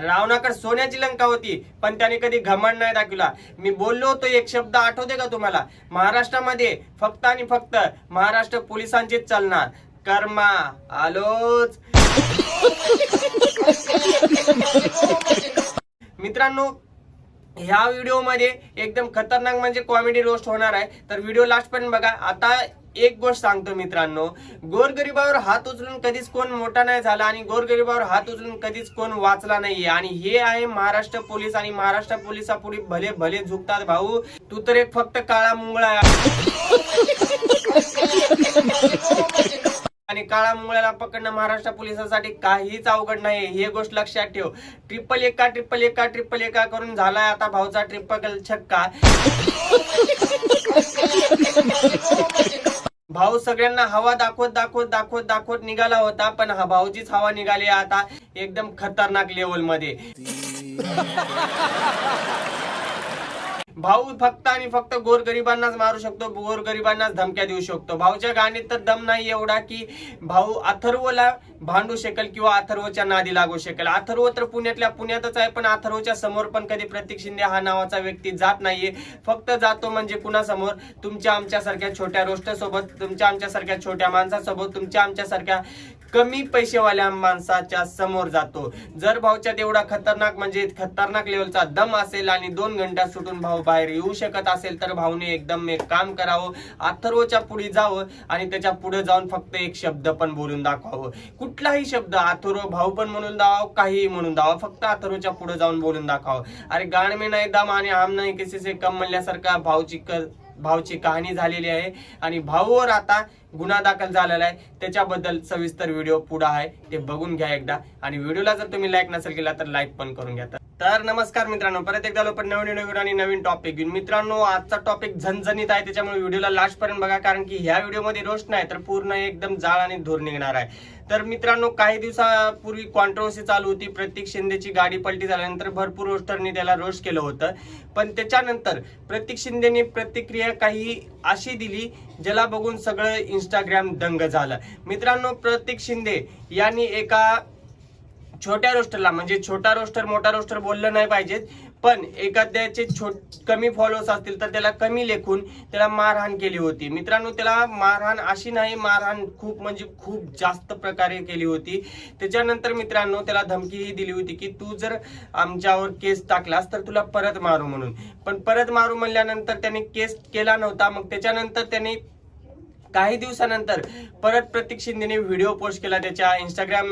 रावणाकडे सोन्याची लंका होती, पण त्याने कधी घमंड नाही दाखवला. मी बोललो होतो एक शब्द, आठवते का तुम्हाला? महाराष्ट्रामध्ये फक्त आणि फक्त महाराष्ट्र पोलिसांचेच चालणार. कर्मा आलोच. मित्रांनो, ह्या व्हिडिओ मध्ये एकदम खतरनाक म्हणजे कॉमेडी रोस्ट होणार आहे, तर व्हिडिओ लास्ट पण बघा. आता एक गोष्ट सांगतो मित्रांनो, गोरगरिबावर हात उचलून कधीच कोण मोठा नाही झाला आणि गोरगरिबावर हात उचलून कधीच कोण वाचला नाहीये. आणि हे आहे महाराष्ट्र पोलीस आणि महाराष्ट्र पोलिसापुढे भले भले झुकतात. भाऊ, तू तर एक फक्त काळा मुंगळा आणि काळा मुंगळ्याला पकडणं महाराष्ट्र पोलिसांसाठी काहीच अवघड नाही, हे गोष्ट लक्षात ठेव. ट्रिपल एका करून झालाय आता भाऊचा ट्रिपल छक्का. भाऊ सगळ्यांना हवा दाखवत निघाला होता, पण हा भाऊचीच हवा निघाली आता एकदम खतरनाक लेवल मध्ये. भाऊ फक्त आणि फक्त गोरगरिबांनाच मारू शकतो, गोरगरिबांनाच धमक्या देऊ शकतो. भाऊच्या गाणीत तर दम नाही एवढा की भाऊ अथर्वला भांडू शकेल किंवा अथर्वच्या नादी लागू शकेल. अथर्व तर पुण्यातच आहे, पण अथर्वच्या समोर पण कधी प्रतीक शिंदे हा नावाचा व्यक्ती जात नाहीये. फक्त जातो म्हणजे कुणासमोर? तुमच्या आमच्यासारख्या छोट्या रोस्टर सोबत, तुमच्या आमच्यासारख्या छोट्या माणसासोबत, तुमच्या आमच्यासारख्या कमी पैसेवाल्या माणसाच्या समोर जातो. जर भाऊच्यात एवढा खतरनाक लेवलचा दम असेल आणि 2 घंट्यात सुटून भाऊ बाहेर येऊ शकत असेल, तर भाऊने एकदम एक काम करावं, अथर्वच्या पुढे जावं आणि त्याच्या पुढे जाऊन फक्त एक शब्द पण बोलून दाखवावं. कुठलाही शब्द अथर्व भाऊ पण म्हणून दावावं, काहीही म्हणून दावा, फक्त अथर्वच्या पुढे जाऊन बोलून दाखवावं. अरे गाण में नाही दम आणि हम नाही किसी से कम म्हणल्यासारखा भाऊची कहाणी झालेली आहे आणि भाऊवर आता गुन्हा दाखल झालेला आहे. त्याच्याबद्दल सविस्तर व्हिडिओ पुढे आहे, ते बघून घ्या एकदा. आणि व्हिडिओला जर तुम्ही लाईक नसेल केला तर लाईक पण करून घ्या. तर नमस्कार मित्रांनो, परत एकदा आपण नवीन टॉपिक घेऊन. मित्रांनो, आजचा टॉपिक झणझणीत आहे, त्याच्यामुळे व्हिडिओला लास्ट पर्यंत बघा, कारण की ह्या व्हिडिओमध्ये रोस्ट नाही तर पूर्ण एकदम जाळ आणि धूर निघणार आहे. तर मित्रांनो, काही दिवसापूर्वी कॉन्ट्रोवर्सी चालू होती. प्रतीक शिंदेची गाडी पलटी झाल्यानंतर भरपूर रोस्टरनी त्याला रोस्ट केलं होतं, पण त्याच्यानंतर प्रतीक शिंदेने प्रतिक्रिया काही अशी दिली ज्याला बघून सगळं इंस्टाग्राम दंग झालं. मित्रांनो, प्रतीक शिंदे यांनी एका छोट्या रोस्टरला, म्हणजे छोटा रोस्टर मोठा रोस्टर बोललं नाही पाहिजे, पण एखाद्याचे कमी फॉलोअर्स असतील तर त्याला कमी लेखून त्याला मारहाण केली होती. मित्रांनो, त्याला मारहाण अशी नाही, मारहाण खूप जास्त प्रकारे केली होती. त्याच्यानंतर मित्रांनो, त्याला धमकीही दिली होती की तू जर आमच्यावर केस टाकलास तर तुला परत मारू म्हणून. पण परत मारू म्हणल्यानंतर त्याने केस केला नव्हता. मग त्याच्यानंतर त्याने काही दिवसानंतर परत प्रतीक शिंदेने व्हिडिओ पोस्ट केला त्याच्या इंस्टाग्राम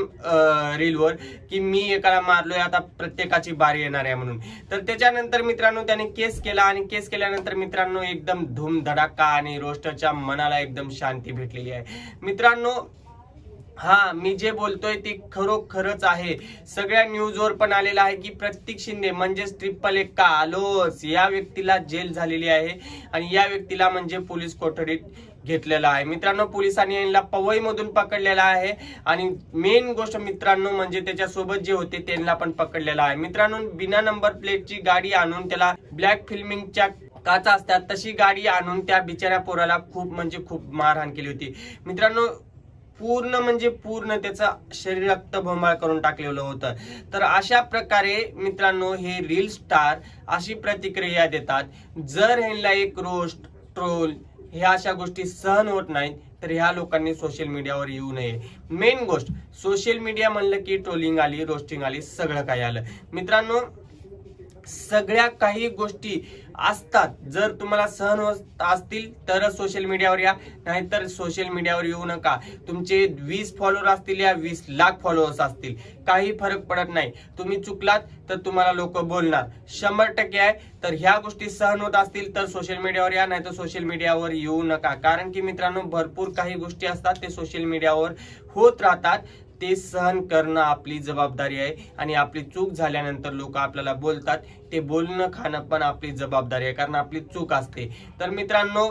रीलवर की मी एकाला मारलोय, आता प्रत्येकाची बारी येणार आहे म्हणून. तर त्याच्यानंतर मित्रांनो त्याने केस केला आणि केस केल्यानंतर मित्रांनो एकदम धूमधडाका आणि रोस्टरच्या मनाला एकदम शांती भेटलेली आहे. मित्रांनो, हा मी जे बोलतोय ते खरोखरच आहे. सगळ्या न्यूजवर पण आलेला आहे की प्रतीक शिंदे म्हणजेच ट्रिपल एक्का आलोच या व्यक्तीला जेल झालेली आहे आणि या व्यक्तीला म्हणजे पोलीस कोठडीत घेतलेला आहे. मित्रांनो, पोलिसांनी यांना पवई मधून पकडलेला आहे आणि मेन गोष्ट मित्रांनो म्हणजे त्याच्यासोबत जे होते त्यांना पण पकडलेला आहे. मित्रांनो, बिना नंबर प्लेटची गाडी आणून त्याला ब्लॅक फिल्मिंगच्या काचा असतात तशी गाडी आणून त्या बिचाऱ्या पोराला खूप मारहाण केली होती. मित्रांनो, पूर्ण त्याचं शरीर रक्तबंबाळ करून टाकलेलं होतं. तर अशा प्रकारे मित्रांनो हे रील स्टार अशी प्रतिक्रिया देतात. जर ह्यांना एक रोस्ट ट्रोल ह्या अशा गोष्टी सहन होत नाहीत तर ह्या लोकांनी सोशल मीडियावर येऊ नये. मेन गोष्ट, सोशल मीडिया म्हणलं की ट्रोलिंग आली, रोस्टिंग आली, सगळं काही आलं. मित्रांनो, सगळ्या काही गोष्टी असतात. जर तुम्हाला सहन होत असतील तरच सोशल मीडियावर या, नाहीतर सोशल मीडियावर येऊ नका. तुमचे 20 फॉलोअर असतील या 20 लाख फॉलोअर्स असतील, काही फरक पडत नाही. तुम्ही चुकलात तर तुम्हाला लोक बोलणार 100% आहे. तर ह्या गोष्टी सहन होत असतील तर सोशल मीडियावर या, नाहीतर सोशल मीडियावर येऊ नका. कारण की मित्रांनो, भरपूर काही गोष्टी असतात ते सोशल मीडियावर होत राहतात, ते सहन करणं आपली जबाबदारी आहे. आणि आपली चूक झाल्यानंतर लोक आपल्याला बोलतात, ते बोलणं खाणं पण आपली जबाबदारी आहे, कारण आपली चूक असते. तर मित्रांनो,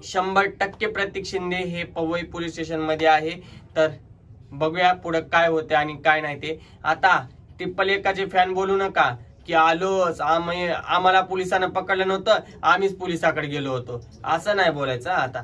100% प्रतीक शिंदे हे पवई पोलीस स्टेशन मध्ये आहे. तर बघूया पुढे काय होते आणि काय नाही ते. आता ट्रिपल एकाचे फॅन बोलू नका की आलोच, आम्हाला पोलिसांना पकडलं नव्हतं, आम्हीच पोलिसाकडे गेलो होतो, असं नाही बोलायचं. आता